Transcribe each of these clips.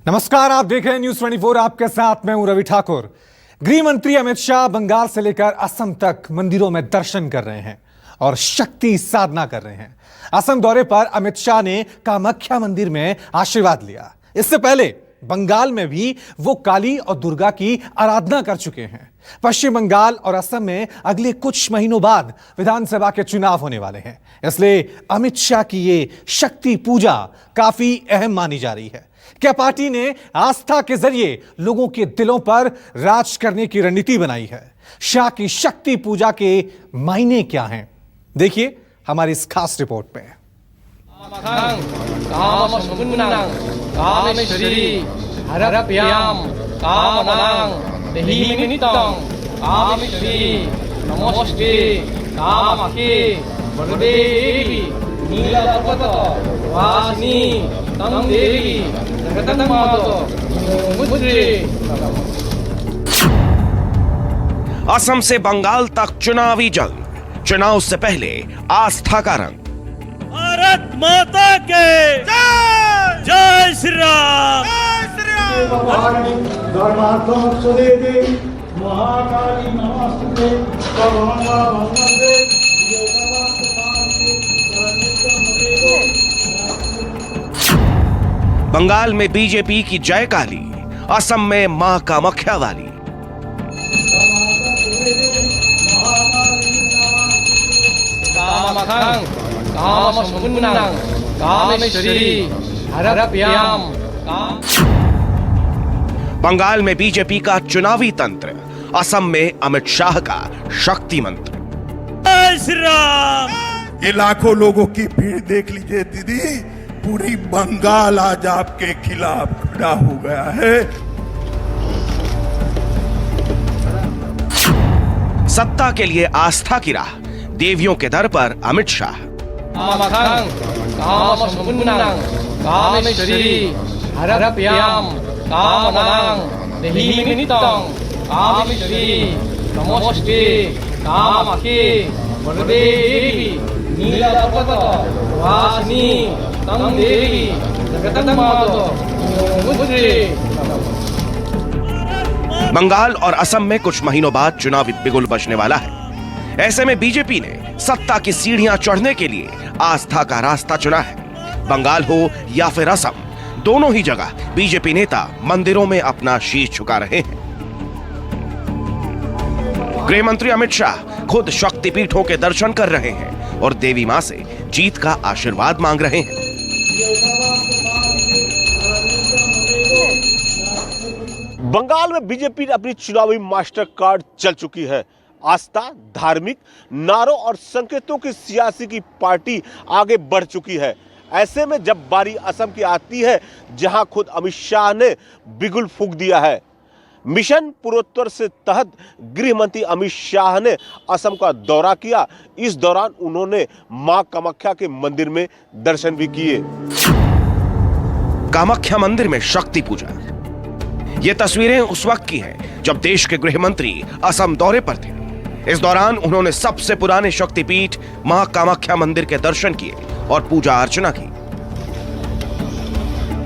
नमस्कार, आप देख रहे हैं न्यूज 24। आपके साथ मैं हूं रवि ठाकुर। गृह मंत्री अमित शाह बंगाल से लेकर असम तक मंदिरों में दर्शन कर रहे हैं और शक्ति साधना कर रहे हैं। असम दौरे पर अमित शाह ने कामाख्या मंदिर में आशीर्वाद लिया। इससे पहले बंगाल में भी वो काली और दुर्गा की आराधना कर चुके हैं। पश्चिम बंगाल और असम में अगले कुछ महीनों बाद विधानसभा के चुनाव होने वाले हैं, इसलिए अमित शाह की ये शक्ति पूजा काफी अहम मानी जा रही है। क्या पार्टी ने आस्था के जरिए लोगों के दिलों पर राज करने की रणनीति बनाई है? शाह की शक्ति पूजा के मायने क्या हैं? देखिए हमारी इस खास रिपोर्ट में। असम से बंगाल तक चुनावी जंग। चुनाव से पहले आस्था का रंग। भारत माता के जय जय श्री राम। महाकाली नमस्ते बंगाल में बीजेपी की जय काली, असम में मां कामाख्या वाली। बंगाल में बीजेपी का चुनावी तंत्र, असम में अमित शाह का शक्ति मंत्र। जय श्री राम। ये लाखों लोगों की भीड़ देख लीजिए दीदी, पूरी बंगाल आज आपके खिलाफ खड़ा हो गया है। सत्ता के लिए आस्था की राह, देवियों के दर पर अमित शाह। बंगाल और असम में कुछ महीनों बाद चुनावी बिगुल बजने वाला है। ऐसे में बीजेपी ने सत्ता की सीढ़ियां चढ़ने के लिए आस्था का रास्ता चुना है। बंगाल हो या फिर असम, दोनों ही जगह बीजेपी नेता मंदिरों में अपना शीश झुका रहे हैं। गृह मंत्री अमित शाह खुद शक्तिपीठों के दर्शन कर रहे हैं और देवी मां से जीत का आशीर्वाद मांग रहे हैं। बंगाल में बीजेपी अपनी चुनावी मास्टर कार्ड चल चुकी है। आस्था, धार्मिक नारों और संकेतों की सियासी की पार्टी आगे बढ़ चुकी है। ऐसे में जब बारी असम की आती है, जहां खुद अमित शाह ने बिगुल फूंक दिया है। मिशन पूर्वोत्तर से तहत गृह मंत्री अमित शाह ने असम का दौरा किया। इस दौरान उन्होंने मां कामाख्या के मंदिर में दर्शन भी किए। कामाख्या मंदिर में शक्ति पूजा। ये तस्वीरें उस वक्त की हैं जब देश के गृह मंत्री असम दौरे पर थे। इस दौरान उन्होंने सबसे पुराने शक्तिपीठ मां कामाख्या मंदिर के दर्शन किए और पूजा अर्चना की।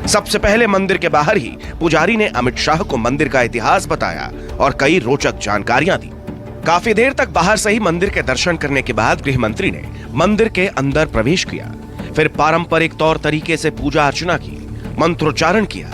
सबसे पहले मंदिर के बाहर ही पुजारी ने अमित शाह को मंदिर का इतिहास बताया और कई रोचक जानकारियां दी। काफी देर तक बाहर से ही मंदिर के दर्शन करने के बाद गृह मंत्री ने मंदिर के अंदर प्रवेश किया। फिर पारंपरिक तौर तरीके से पूजा अर्चना की, मंत्रोच्चारण किया।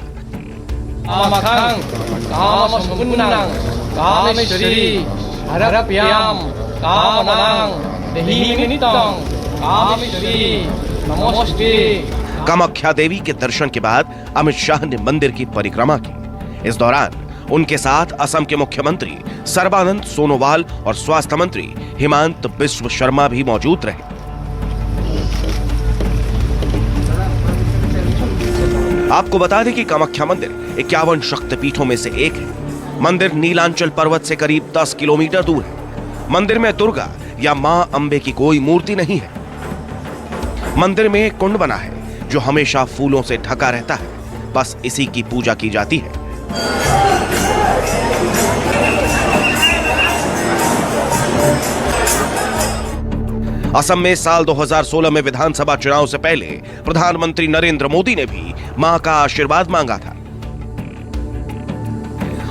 कामाख्या देवी के दर्शन के बाद अमित शाह ने मंदिर की परिक्रमा की। इस दौरान उनके साथ असम के मुख्यमंत्री सर्बानंद सोनोवाल और स्वास्थ्य मंत्री हिमांत बिस्व शर्मा भी मौजूद रहे। आपको बता दें कि कामाख्या मंदिर 51 शक्तिपीठों में से एक है। मंदिर नीलांचल पर्वत से करीब 10 किलोमीटर दूर है। मंदिर में दुर्गा या मां अंबे की कोई मूर्ति नहीं है। मंदिर में एक कुंड बना है जो हमेशा फूलों से ढका रहता है। बस इसी की पूजा की जाती है। असम में साल 2016 में विधानसभा चुनाव से पहले प्रधानमंत्री नरेंद्र मोदी ने भी मां का आशीर्वाद मांगा था।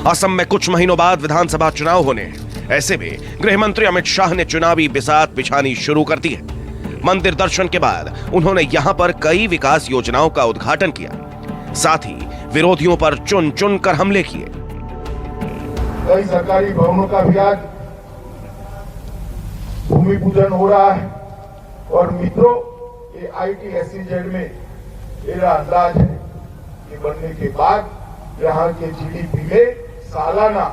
असम में कुछ महीनों बाद विधानसभा चुनाव होने हैं। ऐसे में गृह मंत्री अमित शाह ने चुनावी बिसात बिछानी शुरू कर दी है। मंदिर दर्शन के बाद उन्होंने यहां पर कई विकास योजनाओं का उद्घाटन किया, साथ ही विरोधियों पर चुन चुन कर हमले किए। कई सरकारी भवनों का भी आज भूमि पूजन हो रहा है और मित्रों, ये ITSEZ में मेरा अंदाज है कि बनने के बाद यहाँ के GDP में सालाना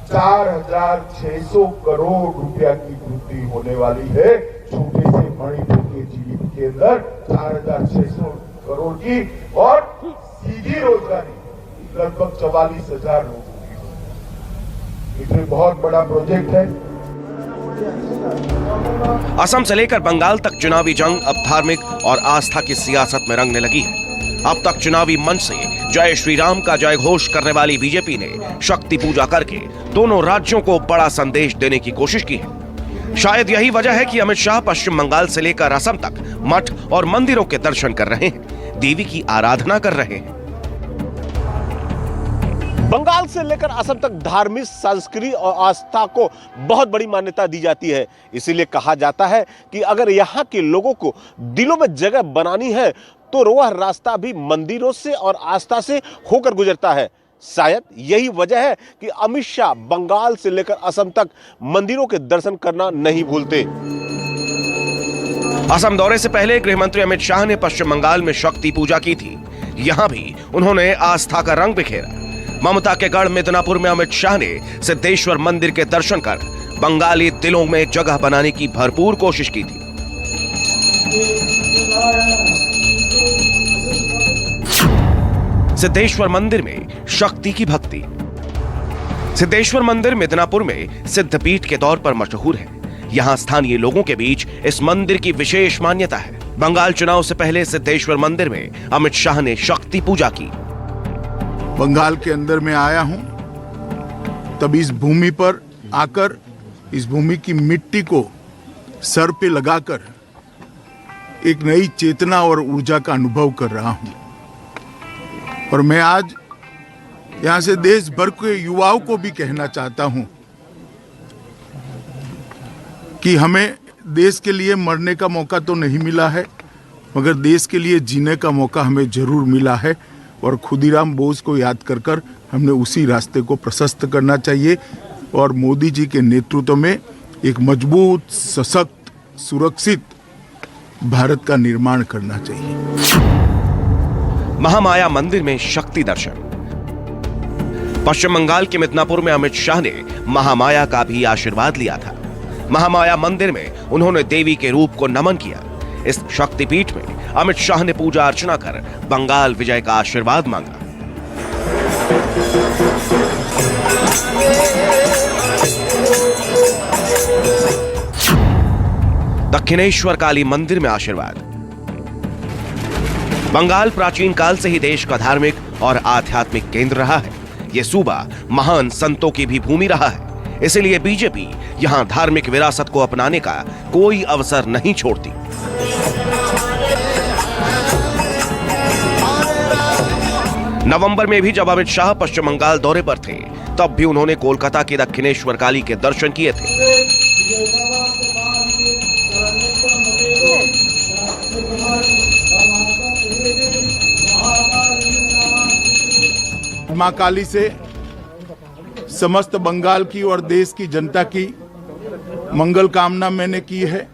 4,600 करोड़ रुपया की वृद्धि होने वाली है। छोटे से मणिपुर के GDP के अंदर 4,600 करोड़ की और सीधी रोजगारी लगभग 44,000 लोगों की। इसमें बहुत बड़ा प्रोजेक्ट है। असम से लेकर बंगाल तक चुनावी जंग अब धार्मिक और आस्था की सियासत में रंगने लगी है। अब तक चुनावी मंच से जय श्री राम का जय घोष करने वाली बीजेपी ने शक्ति पूजा करके दोनों राज्यों को बड़ा संदेश देने की कोशिश की है। शायद यही वजह है कि अमित शाह पश्चिम बंगाल से लेकर असम तक मठ और मंदिरों के दर्शन कर रहे हैं, देवी की आराधना कर रहे हैं। बंगाल से लेकर असम तक धार्मिक, संस्कृति और आस्था को बहुत बड़ी मान्यता दी जाती है। इसीलिए कहा जाता है कि अगर यहाँ के लोगों को दिलों में जगह बनानी है तो वह रास्ता भी मंदिरों से और आस्था से होकर गुजरता है। शायद यही वजह है कि अमित शाह बंगाल से लेकर असम तक मंदिरों के दर्शन करना नहीं भूलते। असम दौरे से पहले गृह मंत्री अमित शाह ने पश्चिम बंगाल में शक्ति पूजा की थी। यहां भी उन्होंने आस्था का रंग बिखेरा। ममता के गढ़ मिदनापुर में अमित शाह ने सिद्धेश्वर मंदिर के दर्शन कर बंगाली दिलों में एक जगह बनाने की भरपूर कोशिश की थी। सिद्धेश्वर मंदिर में शक्ति की भक्ति। सिद्धेश्वर मंदिर मिदनापुर में सिद्धपीठ के तौर पर मशहूर है। यहां स्थानीय लोगों के बीच इस मंदिर की विशेष मान्यता है। बंगाल चुनाव से पहले सिद्धेश्वर मंदिर में अमित शाह ने शक्ति पूजा की। बंगाल के अंदर में आया हूं, तब इस भूमि पर आकर इस भूमि की मिट्टी को सर पे लगाकर एक नई चेतना और ऊर्जा का अनुभव कर रहा हूं। और मैं आज यहां से देश भर के युवाओं को भी कहना चाहता हूं कि हमें देश के लिए मरने का मौका तो नहीं मिला है, मगर देश के लिए जीने का मौका हमें जरूर मिला है। और खुदीराम बोस को याद कर कर हमने उसी रास्ते को प्रशस्त करना चाहिए और मोदी जी के नेतृत्व में एक मजबूत, सशक्त, सुरक्षित भारत का निर्माण करना चाहिए। महामाया मंदिर में शक्ति दर्शन। पश्चिम बंगाल के मिदनापुर में अमित शाह ने महामाया का भी आशीर्वाद लिया था। महामाया मंदिर में उन्होंने देवी के रूप को नमन किया। इस शक्तिपीठ में अमित शाह ने पूजा अर्चना कर बंगाल विजय का आशीर्वाद मांगा। दक्षिणेश्वर काली मंदिर में आशीर्वाद। बंगाल प्राचीन काल से ही देश का धार्मिक और आध्यात्मिक केंद्र रहा है। यह सूबा महान संतों की भी भूमि रहा है। इसलिए बीजेपी यहां धार्मिक विरासत को अपनाने का कोई अवसर नहीं छोड़ती। नवंबर में भी जब अमित शाह पश्चिम बंगाल दौरे पर थे, तब भी उन्होंने कोलकाता के दक्षिणेश्वर काली के दर्शन किए थे। मां काली से समस्त बंगाल की और देश की जनता की मंगल कामना मैंने की है।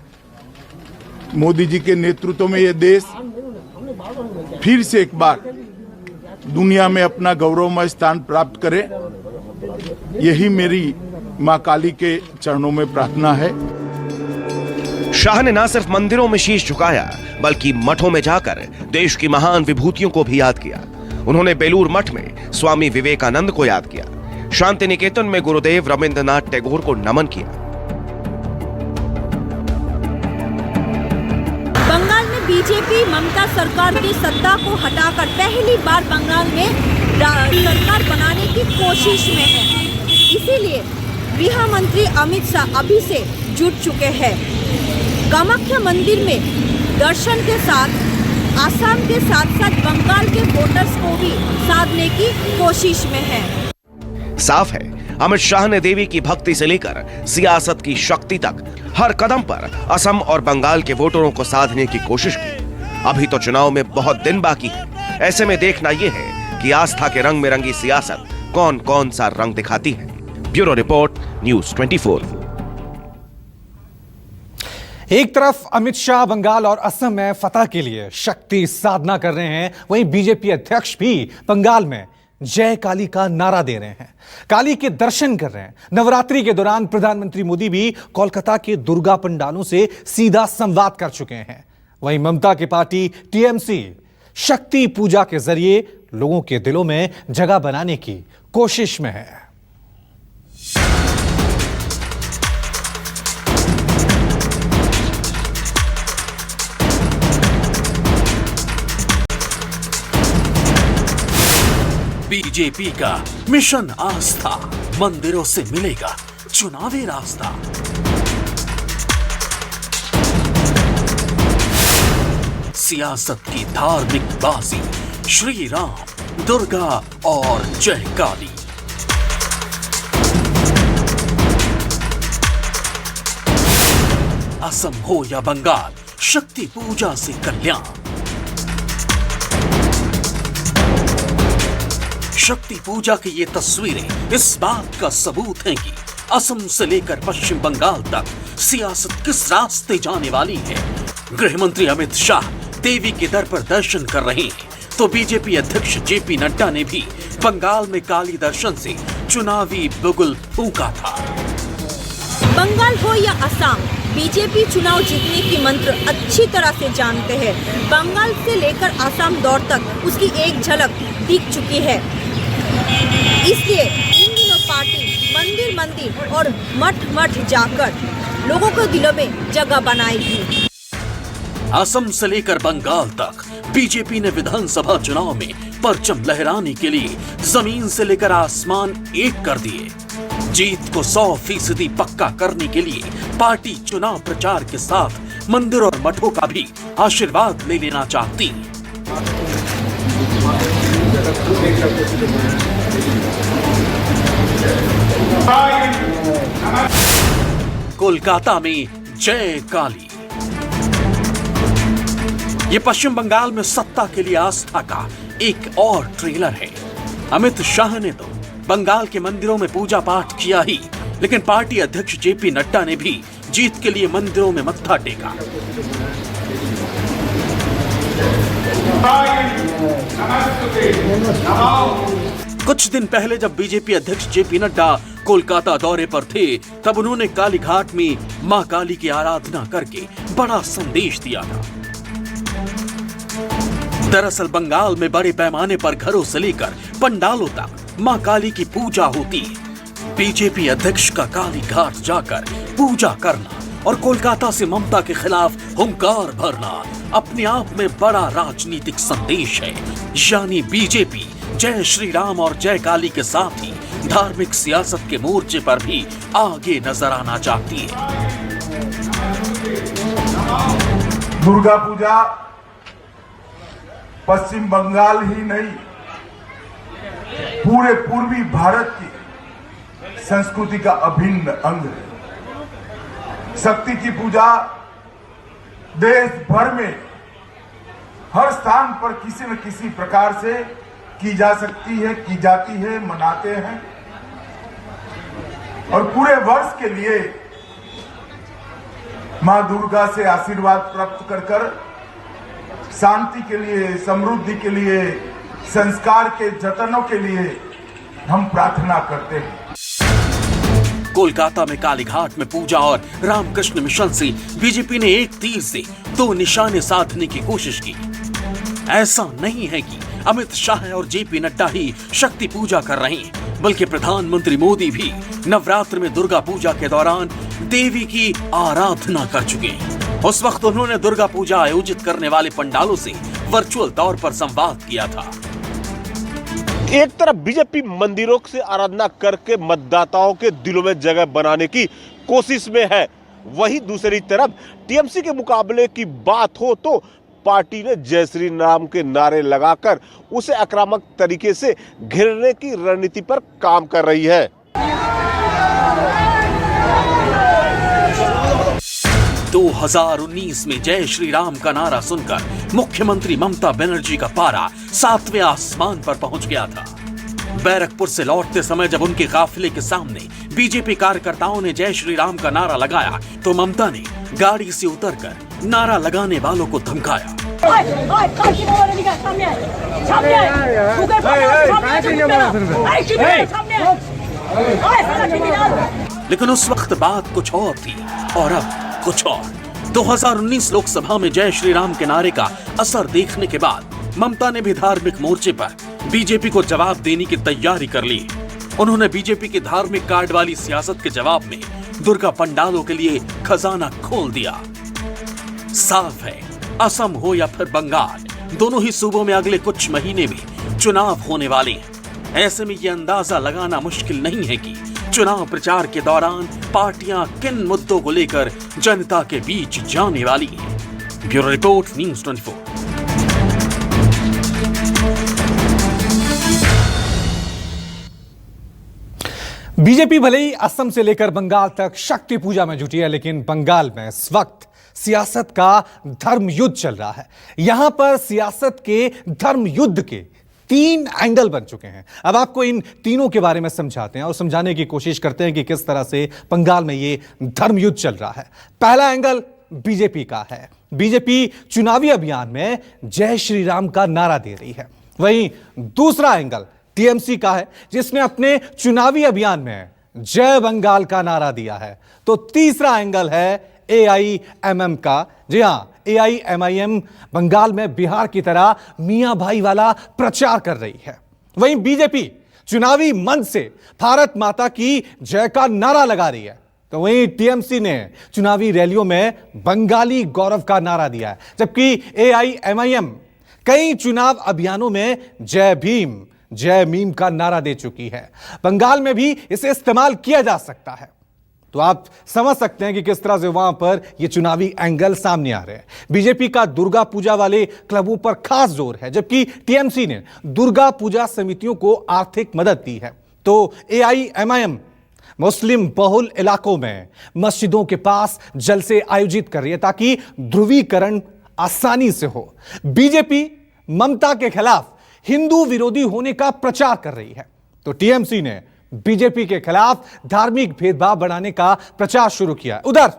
मोदी जी के नेतृत्व में यह देश फिर से एक बार दुनिया में अपना गौरवमय स्थान प्राप्त करे, यही मेरी मां काली के चरणों में प्रार्थना है। शाह ने न सिर्फ मंदिरों में शीश झुकाया, बल्कि मठों में जाकर देश की महान विभूतियों को भी याद किया। उन्होंने बेलूर मठ में स्वामी विवेकानंद को याद किया। शांति निकेतन में गुरुदेव रविंद्रनाथ टैगोर को नमन किया। बंगाल में बीजेपी ममता सरकार की सत्ता को हटाकर पहली बार बंगाल में सरकार बनाने की कोशिश में है। इसीलिए गृह मंत्री अमित शाह अभी से जुट चुके हैं। कामाख्या मंदिर में दर्शन के साथ आसाम के साथ साथ बंगाल के वोटर्स को भी साधने की कोशिश में है। साफ है, अमित शाह ने देवी की भक्ति से लेकर सियासत की शक्ति तक हर कदम पर असम और बंगाल के वोटरों को साधने की कोशिश की। अभी तो चुनाव में बहुत दिन बाकी है। ऐसे में देखना यह है कि आस्था के रंग में रंगी सियासत कौन कौन सा रंग दिखाती है। Bureau report, news 24। एक तरफ अमित शाह बंगाल और असम में फतह के लिए शक्ति साधना कर रहे हैं, वहीं बीजेपी अध्यक्ष भी बंगाल में जय काली का नारा दे रहे हैं, काली के दर्शन कर रहे हैं। नवरात्रि के दौरान प्रधानमंत्री मोदी भी कोलकाता के दुर्गा पंडालों से सीधा संवाद कर चुके हैं। वहीं ममता की पार्टी टीएमसी शक्ति पूजा के जरिए लोगों के दिलों में जगह बनाने की कोशिश में है। बीजेपी का मिशन आस्था, मंदिरों से मिलेगा चुनावी रास्ता। सियासत की धार्मिक बाजी, श्री राम, दुर्गा और जय काली। असम हो या बंगाल, शक्ति पूजा से कल्याण। शक्ति पूजा की ये तस्वीरें इस बात का सबूत हैं कि असम से लेकर पश्चिम बंगाल तक सियासत किस रास्ते जाने वाली है। गृह मंत्री अमित शाह देवी के दर पर दर्शन कर रहे हैं, तो बीजेपी अध्यक्ष जेपी नड्डा ने भी बंगाल में काली दर्शन से चुनावी बुगुल फूंका था। बंगाल हो या असम, बीजेपी चुनाव जीतने की मंत्र अच्छी तरह से जानते हैं। बंगाल से लेकर असम दौर तक उसकी एक झलक दिख चुकी है। इसलिए इन दिनों पार्टी मंदिर मंदिर और मठ मठ जाकर लोगों के दिलों में जगह बनाएगी। असम से लेकर बंगाल तक बीजेपी ने विधानसभा चुनाव में परचम लहराने के लिए जमीन से लेकर आसमान एक कर दिए। जीत को 100% पक्का करने के लिए पार्टी चुनाव प्रचार के साथ मंदिर और मठों का भी आशीर्वाद ले लेना चाहती। कोलकाता में जय काली। ये पश्चिम बंगाल में सत्ता के लिए आस्था का एक और ट्रेलर है। अमित शाह ने तो बंगाल के मंदिरों में पूजा पाठ किया ही, लेकिन पार्टी अध्यक्ष जेपी नड्डा ने भी जीत के लिए मंदिरों में मत्था टेका। कुछ दिन पहले जब बीजेपी अध्यक्ष जेपी नड्डा कोलकाता दौरे पर थे, तब उन्होंने काली घाट में मां काली की आराधना करके बड़ा संदेश दिया था। दरअसल बंगाल में बड़े पैमाने पर घरों से लेकर पंडालों तक मां काली की पूजा होती है। बीजेपी अध्यक्ष का काली घाट जाकर पूजा करना और कोलकाता से ममता के खिलाफ हुंकार भरना अपने आप में बड़ा राजनीतिक संदेश है। यानी बीजेपी जय श्री राम और जय काली के साथ ही धार्मिक सियासत के मोर्चे पर भी आगे नजर आना चाहती है। दुर्गा पूजा पश्चिम बंगाल ही नहीं, पूरे पूर्वी भारत की संस्कृति का अभिन्न अंग है। शक्ति की पूजा देश भर में हर स्थान पर किसी न किसी प्रकार से की जा सकती है, की जाती है, मनाते हैं और पूरे वर्ष के लिए मां दुर्गा से आशीर्वाद प्राप्त कर शांति के लिए, समृद्धि के लिए, संस्कार के जतनों के लिए हम प्रार्थना करते हैं। कोलकाता में काली घाट में पूजा और रामकृष्ण मिशन से बीजेपी ने एक तीर से दो निशाने साधने की कोशिश की। ऐसा नहीं है कि अमित शाह और जेपी नड्डा ही शक्ति पूजा कर रहे हैं, बल्कि प्रधानमंत्री मोदी भी नवरात्र में दुर्गा पूजा के दौरान देवी की आराधना कर चुके हैं। उस वक्त उन्होंने दुर्गा पूजा आयोजित करने वाले पंडालों से वर्चुअल तौर पर संवाद किया था। एक तरफ बीजेपी मंदिरों से आराधना करके मतदाताओं के दिलों में जगह बनाने की कोशिश में है, वहीं दूसरी तरफ टीएमसी के मुकाबले की बात हो तो पार्टी ने जय श्री राम के नारे लगाकर उसे आक्रामक तरीके से घेरने की रणनीति पर काम कर रही है। तो 2019 में जय श्री राम का नारा सुनकर मुख्यमंत्री ममता बनर्जी का पारा 7वें आसमान पर पहुंच गया था। बैरकपुर से लौटते समय जब उनके काफिले के सामने बीजेपी कार्यकर्ताओं ने जय श्री राम का नारा लगाया तो ममता ने गाड़ी से उतरकर नारा लगाने वालों को धमकाया। लेकिन उस वक्त बात कुछ और थी और अब कुछ और। 2019 लोकसभा में जय श्री राम के नारे का असर देखने के बाद ममता ने भी धार्मिक मोर्चे पर बीजेपी को जवाब देने की तैयारी कर ली। उन्होंने बीजेपी की धार्मिक कार्ड वाली सियासत के जवाब में दुर्गा पंडालों के लिए खजाना खोल दिया। साफ है, असम हो या फिर बंगाल, दोनों ही सूबों में अगले कुछ महीने में चुनाव होने वाले हैं। ऐसे में ये अंदाजा लगाना मुश्किल नहीं है कि चुनाव प्रचार के दौरान पार्टियां किन मुद्दों को लेकर जनता के बीच जाने वाली हैं। Bureau report, news 24। बीजेपी भले ही असम से लेकर बंगाल तक शक्ति पूजा में जुटी है, लेकिन बंगाल में इस वक्त सियासत का धर्म युद्ध चल रहा है। यहां पर सियासत के धर्म युद्ध के 3 एंगल बन चुके हैं। अब आपको इन तीनों के बारे में समझाते हैं और समझाने की कोशिश करते हैं कि किस तरह से बंगाल में ये धर्म युद्ध चल रहा है। पहला एंगल बीजेपी का है। बीजेपी चुनावी अभियान में जय श्री राम का नारा दे रही है। वहीं दूसरा एंगल टीएमसी का है, जिसने अपने चुनावी अभियान में जय बंगाल का नारा दिया है। तो तीसरा एंगल है एआईएमएम का। जी हां, एआईएमआईएम बंगाल में बिहार की तरह मियां भाई वाला प्रचार कर रही है। वहीं बीजेपी चुनावी मंच से भारत माता की जय का नारा लगा रही है। तो वहीं टीएमसी ने चुनावी रैलियों में बंगाली गौरव का नारा दिया है, जबकि एआईएमआईएम कई चुनाव अभियानों में जय भीम जय मीम का नारा दे चुकी है। बंगाल में भी इसे इस्तेमाल किया जा सकता है। तो आप समझ सकते हैं कि किस तरह से वहां पर ये चुनावी एंगल सामने आ रहे हैं। बीजेपी का दुर्गा पूजा वाले क्लबों पर खास जोर है, जबकि टीएमसी ने दुर्गा पूजा समितियों को आर्थिक मदद दी है। तो एआईएमआईएम मुस्लिम बहुल इलाकों में मस्जिदों के पास जलसे आयोजित कर रही है ताकि ध्रुवीकरण आसानी से हो। बीजेपी ममता के खिलाफ हिंदू विरोधी होने का प्रचार कर रही है। तो टीएमसी ने बीजेपी के खिलाफ धार्मिक भेदभाव बढ़ाने का प्रचार शुरू किया। उधर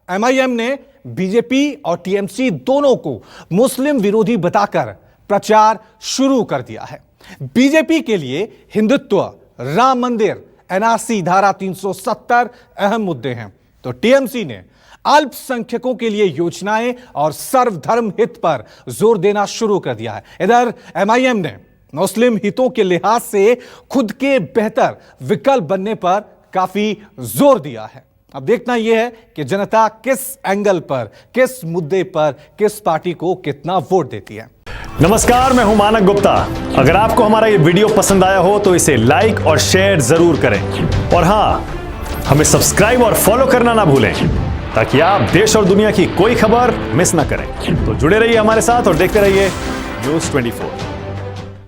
एमआईएम ने बीजेपी और टीएमसी दोनों को मुस्लिम विरोधी बताकर प्रचार शुरू कर दिया है। बीजेपी के लिए हिंदुत्व, राम मंदिर, एनआरसी, धारा 370 अहम मुद्दे हैं। तो टीएमसी ने अल्पसंख्यकों के लिए योजनाएं और सर्वधर्म हित पर जोर देना शुरू कर दिया है। इधर एमआईएम ने मुस्लिम हितों के लिहाज से खुद के बेहतर विकल्प बनने पर काफी जोर दिया है। अब देखना यह है कि जनता किस एंगल पर, किस मुद्दे पर, किस पार्टी को कितना वोट देती है। नमस्कार, मैं हूं मानक गुप्ता। अगर आपको हमारा ये वीडियो पसंद आया हो तो इसे लाइक और शेयर जरूर करें और हां, हमें सब्सक्राइब और फॉलो करना ना भूलें ताकि आप देश और दुनिया की कोई खबर मिस ना करें। तो जुड़े रहिए हमारे साथ और देखते रहिए न्यूज़ 24।